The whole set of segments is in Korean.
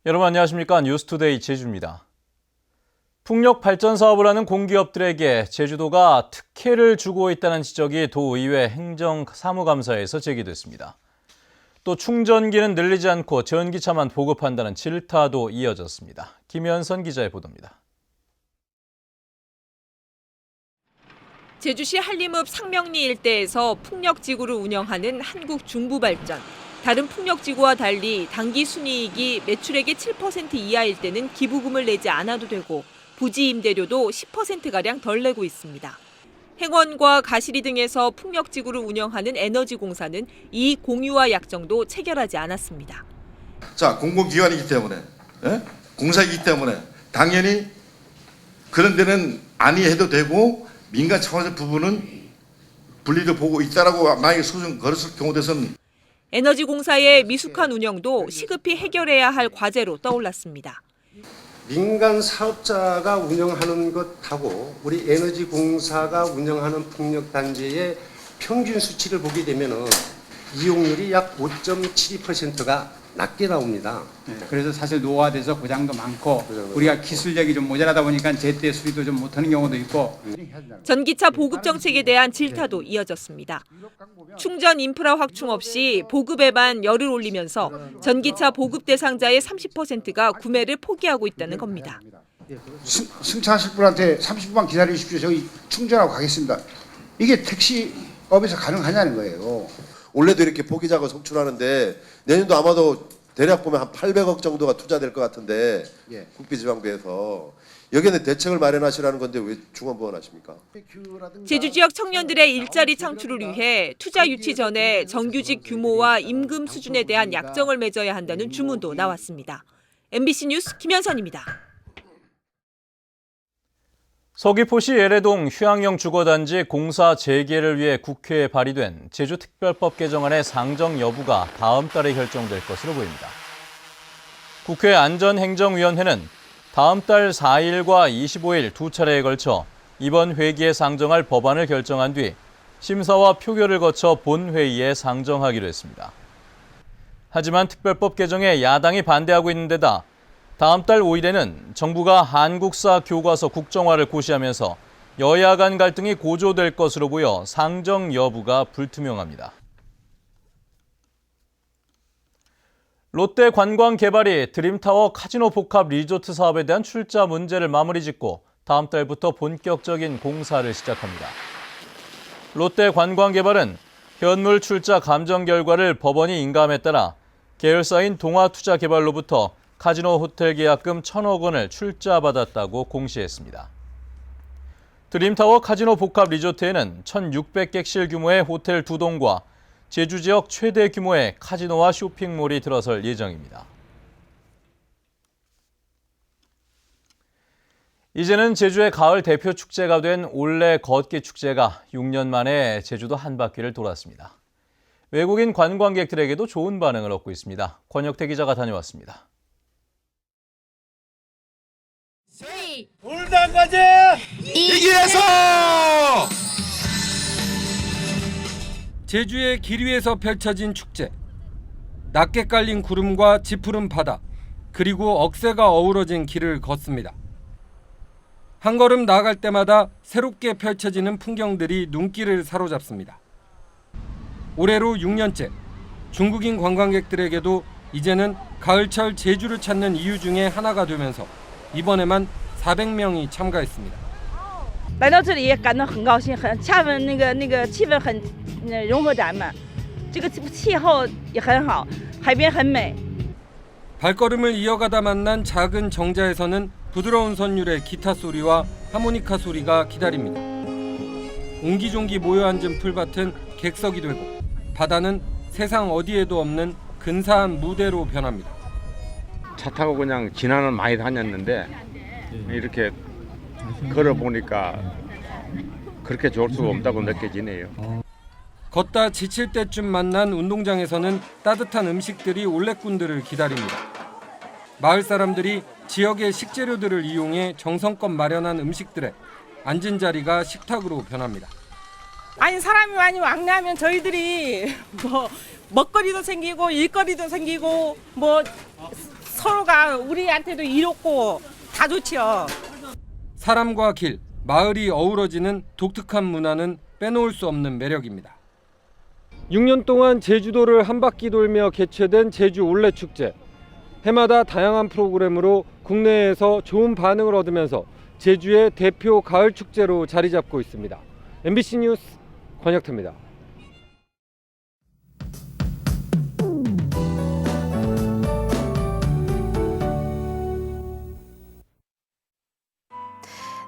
여러분 안녕하십니까? 뉴스투데이 제주입니다. 풍력 발전 사업을 하는 공기업들에게 제주도가 특혜를 주고 있다는 지적이 도의회 행정사무감사에서 제기됐습니다. 또 충전기는 늘리지 않고 전기차만 보급한다는 질타도 이어졌습니다. 김현선 기자의 보도입니다. 제주시 한림읍 상명리 일대에서 풍력지구를 운영하는 한국중부발전. 다른 풍력지구와 달리 당기 순이익이 매출액의 7% 이하일 때는 기부금을 내지 않아도 되고 부지 임대료도 10%가량 덜 내고 있습니다. 행원과 가시리 등에서 풍력지구를 운영하는 에너지공사는 이익 공유와 약정도 체결하지 않았습니다. 자, 공공기관이기 때문에, 공사이기 때문에 당연히 그런 데는 안의해도 되고 민간 차원의 부분은 분리를 보고 있다라고 만약에 소송 걸었을 경우 돼서는 에너지공사의 미숙한 운영도 시급히 해결해야 할 과제로 떠올랐습니다. 민간 사업자가 운영하는 것하고 우리 에너지공사가 운영하는 풍력단지의 평균 수치를 보게 되면 이용률이 약 5.72%가 낮게 나옵니다. 그래서 사실 노화돼서 고장도 많고 우리가 기술력이 좀 모자라다 보니까 제때 수리도 좀 못하는 경우도 있고. 전기차 보급 정책에 대한 질타도 이어졌습니다. 충전 인프라 확충 없이 보급에만 열을 올리면서 전기차 보급 대상자의 30%가 구매를 포기하고 있다는 겁니다. 승차하실 분한테 30분만 기다리십시오. 저희 충전하고 가겠습니다. 이게 택시업에서 가능하냐는 거예요. 올해도 이렇게 포기작을 속출하는데 내년도 아마도 대략 보면 한 800억 정도가 투자될 것 같은데 국비지방부에서 여기에는 대책을 마련하시라는 건데 왜 중원부원 하십니까? 제주 지역 청년들의 일자리 창출을 위해 투자 유치 전에 정규직 규모와 임금 수준에 대한 약정을 맺어야 한다는 주문도 나왔습니다. MBC 뉴스 김현선입니다. 서귀포시 예래동 휴양형 주거단지 공사 재개를 위해 국회에 발의된 제주특별법 개정안의 상정 여부가 다음 달에 결정될 것으로 보입니다. 국회 안전행정위원회는 다음 달 4일과 25일 두 차례에 걸쳐 이번 회기에 상정할 법안을 결정한 뒤 심사와 표결을 거쳐 본회의에 상정하기로 했습니다. 하지만 특별법 개정에 야당이 반대하고 있는 데다 다음 달 5일에는 정부가 한국사 교과서 국정화를 고시하면서 여야 간 갈등이 고조될 것으로 보여 상정 여부가 불투명합니다. 롯데관광개발이 드림타워 카지노 복합 리조트 사업에 대한 출자 문제를 마무리 짓고 다음 달부터 본격적인 공사를 시작합니다. 롯데관광개발은 현물 출자 감정 결과를 법원이 인가함에 따라 계열사인 동아투자개발로부터 카지노 호텔 계약금 1,000억 원을 출자받았다고 공시했습니다. 드림타워 카지노 복합 리조트에는 1,600객실 규모의 호텔 2동과 제주 지역 최대 규모의 카지노와 쇼핑몰이 들어설 예정입니다. 이제는 제주의 가을 대표 축제가 된 올레 걷기 축제가 6년 만에 제주도 한 바퀴를 돌았습니다. 외국인 관광객들에게도 좋은 반응을 얻고 있습니다. 권혁태 기자가 다녀왔습니다. 돌다 가자! 이길에서! 제주의 길 위에서 펼쳐진 축제. 낮게 깔린 구름과 지푸른 바다, 그리고 억새가 어우러진 길을 걷습니다. 한 걸음 나아갈 때마다 새롭게 펼쳐지는 풍경들이 눈길을 사로잡습니다. 올해로 6년째, 중국인 관광객들에게도 이제는 가을철 제주를 찾는 이유 중에 하나가 되면서 이번에만 400명이 참가했습니다. 来到这里也感到很高兴，很厦门那个气氛很融合咱们，这个气候也很好，海边很美。 발걸음을 이어가다 만난 작은 정자에서는 부드러운 선율의 기타 소리와 하모니카 소리가 기다립니다. 옹기종기 모여 앉은 풀밭은 객석이 되고 바다는 세상 어디에도 없는 근사한 무대로 변합니다. 차 타고 그냥 지나는 많이 다녔는데 이렇게 걸어보니까 그렇게 좋을 수가 없다고 느껴지네요. 걷다 지칠 때쯤 만난 운동장에서는 따뜻한 음식들이 올레꾼들을 기다립니다. 마을 사람들이 지역의 식재료들을 이용해 정성껏 마련한 음식들에 앉은 자리가 식탁으로 변합니다. 아니 사람이 많이 왕래하면 저희들이 뭐 먹거리도 생기고 일거리도 생기고 뭐 서로가 우리한테도 이롭고 다 좋지요. 사람과 길, 마을이 어우러지는 독특한 문화는 빼놓을 수 없는 매력입니다. 6년 동안 제주도를 한 바퀴 돌며 개최된 제주 올레축제. 해마다 다양한 프로그램으로 국내에서 좋은 반응을 얻으면서 제주의 대표 가을 축제로 자리 잡고 있습니다. MBC 뉴스 권혁태입니다.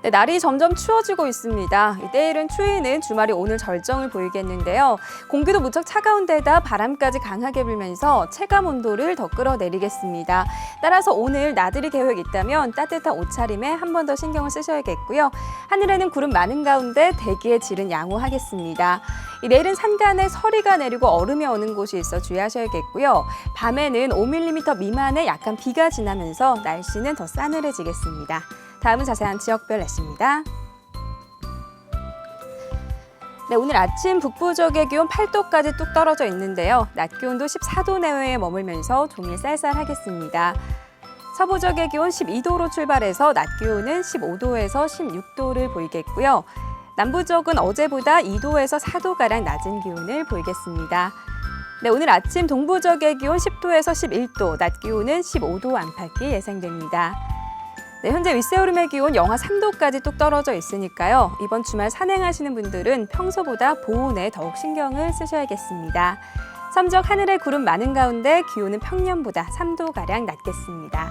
네, 날이 점점 추워지고 있습니다. 내일은 추위는 주말이 오늘 절정을 보이겠는데요. 공기도 무척 차가운 데다 바람까지 강하게 불면서 체감 온도를 더 끌어내리겠습니다. 따라서 오늘 나들이 계획 있다면 따뜻한 옷차림에 한 번 더 신경을 쓰셔야겠고요. 하늘에는 구름 많은 가운데 대기의 질은 양호하겠습니다. 내일은 산간에 서리가 내리고 얼음이 오는 곳이 있어 주의하셔야겠고요. 밤에는 5mm 미만의 약한 비가 지나면서 날씨는 더 싸늘해지겠습니다. 다음은 자세한 지역별 날씨입니다. 네, 오늘 아침 북부 지역의 기온 8도까지 뚝 떨어져 있는데요. 낮 기온도 14도 내외에 머물면서 종일 쌀쌀하겠습니다. 서부 지역의 기온 12도로 출발해서 낮 기온은 15도에서 16도를 보이겠고요. 남부 지역은 어제보다 2도에서 4도가량 낮은 기온을 보이겠습니다. 네, 오늘 아침 동부 지역의 기온 10도에서 11도, 낮 기온은 15도 안팎이 예상됩니다. 네, 현재 윗세오름의 기온 영하 3도까지 뚝 떨어져 있으니까요. 이번 주말 산행하시는 분들은 평소보다 보온에 더욱 신경을 쓰셔야겠습니다. 섬적 하늘에 구름 많은 가운데 기온은 평년보다 3도가량 낮겠습니다.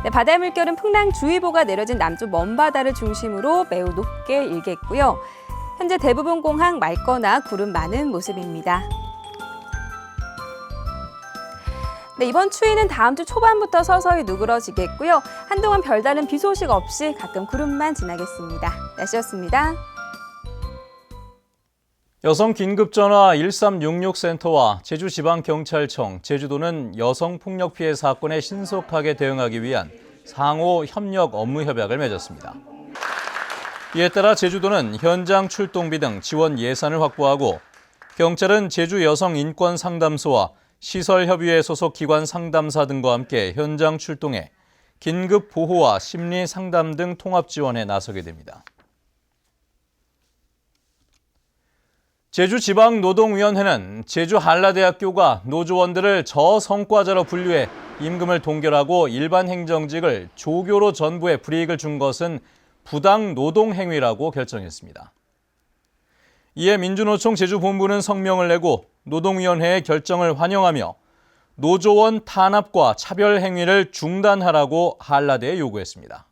네, 바다의 물결은 풍랑주의보가 내려진 남쪽 먼바다를 중심으로 매우 높게 일겠고요. 현재 대부분 공항 맑거나 구름 많은 모습입니다. 네, 이번 추위는 다음 주 초반부터 서서히 누그러지겠고요. 한동안 별다른 비 소식 없이 가끔 구름만 지나겠습니다. 날씨였습니다. 여성 긴급전화 1366센터와 제주지방경찰청, 제주도는 여성 폭력 피해 사건에 신속하게 대응하기 위한 상호 협력 업무 협약을 맺었습니다. 이에 따라 제주도는 현장 출동비 등 지원 예산을 확보하고 경찰은 제주 여성인권상담소와 시설협의회 소속 기관 상담사 등과 함께 현장 출동해 긴급 보호와 심리 상담 등 통합 지원에 나서게 됩니다. 제주지방노동위원회는 제주한라대학교가 노조원들을 저성과자로 분류해 임금을 동결하고 일반 행정직을 조교로 전부해 불이익을 준 것은 부당 노동 행위라고 결정했습니다. 이에 민주노총 제주본부는 성명을 내고 노동위원회의 결정을 환영하며 노조원 탄압과 차별 행위를 중단하라고 한라대에 요구했습니다.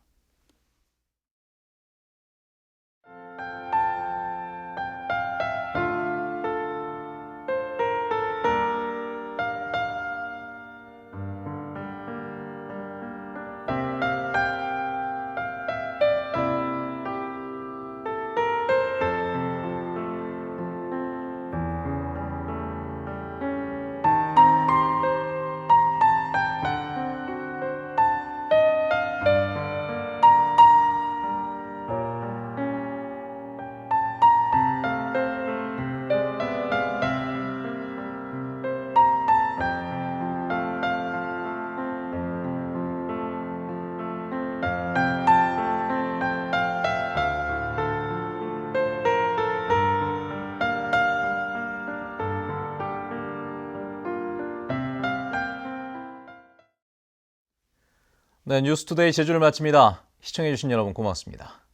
네, 뉴스투데이 제주를 마칩니다. 시청해주신 여러분 고맙습니다.